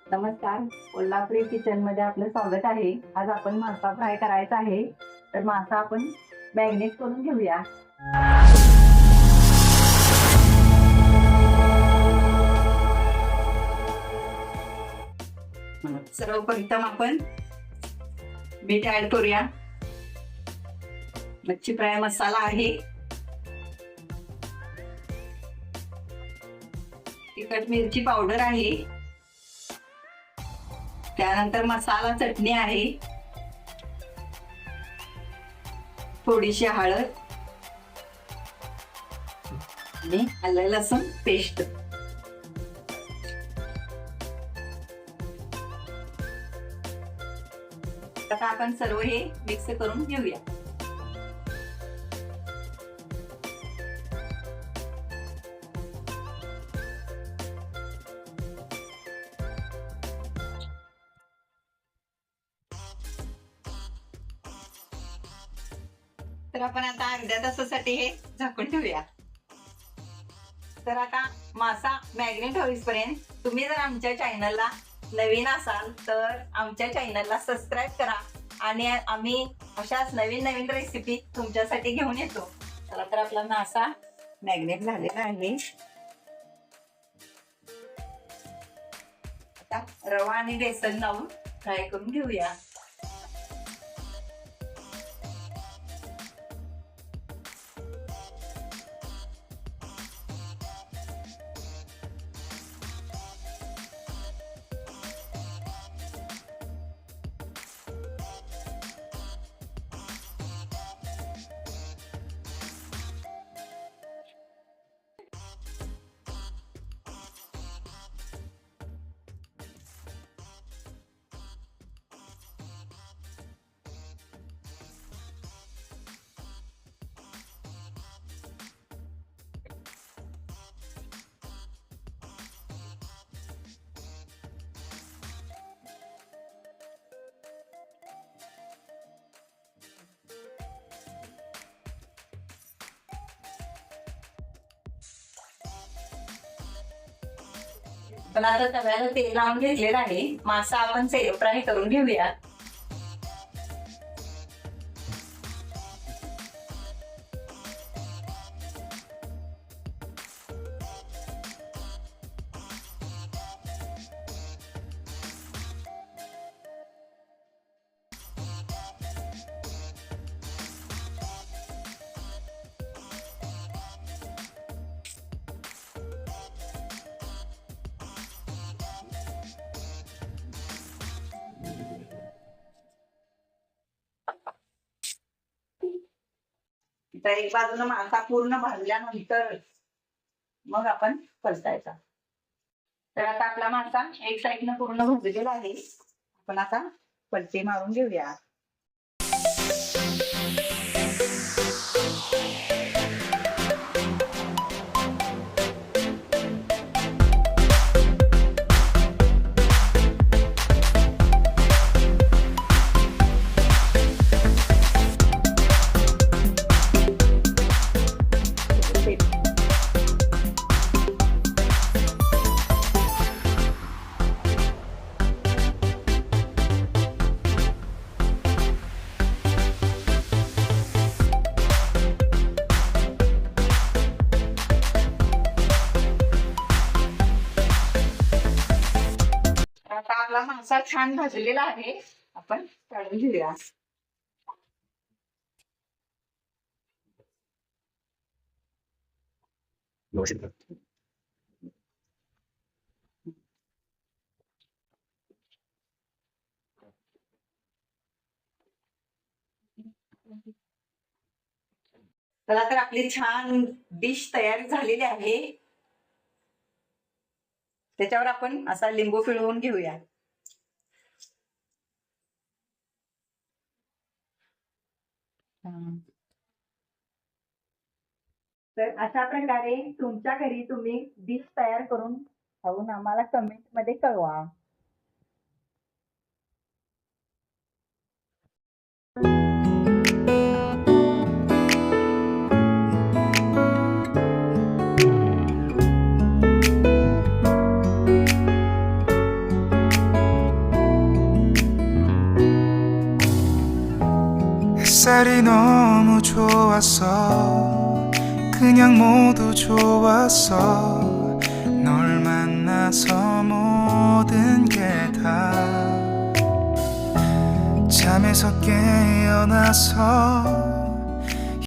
नमस्कार. कोल्हापुरी किचन मध्ये आपलं स्वागत आहे. आज आपण मासा फ्राय करायचा आहे. तर मासा आपण मॅरिनेट करून घेऊया. सर्वप्रथम आपण मीठ ऍड करूया. मच्छी फ्राय मसाला आहे, तिखट मिरची पावडर आहे, त्यानंतर मसाला चटणी आहे, थोडीशी हळद आणि आलं लसूण पेस्ट. आता आपण सर्व हे मिक्स करून घेऊया. तर आपण आता अर्ध्या तासासाठी हे झाकून ठेवूया. तर आता मासा मॅरिनेट होईपर्यंत तुम्ही जर आमच्या चॅनलला नवीन असाल तर आमच्या चॅनलला सबस्क्राईब करा आणि आम्ही अशाच नवीन नवीन रेसिपी तुमच्यासाठी घेऊन येतो. चला, तर आपला मासा मॅरिनेट झालेला आहे. आता रवा आणि बेसन लावून फ्राय करून घेऊया. पण आता तव्याला तेल लावून घेतलेलं आहे. मासा आपण फ्राय करून घेऊया. तर एक बाजूला मासा पूर्ण भाजल्यानंतर मग आपण परतायचा. तर आता आपला मासा एक साईडनं पूर्ण भाजलेला आहे. आपण आता पलटे मारून घेऊया. आता आपला मासा छान भाजलेला आहे. आपण काढून घेऊया. चला, तर आपली छान डिश तयार झालेली आहे. त्याच्यावर आपण असा लिंबू पिळवून घेऊया. तर अशा प्रकारे तुमच्या घरी तुम्ही डिश तयार करून खाऊन आम्हाला कमेंट मध्ये कळवा. 햇살이 너무 좋았어. 그냥 모두 좋았어. 널 만나서 모든 게 다 잠에서 깨어나서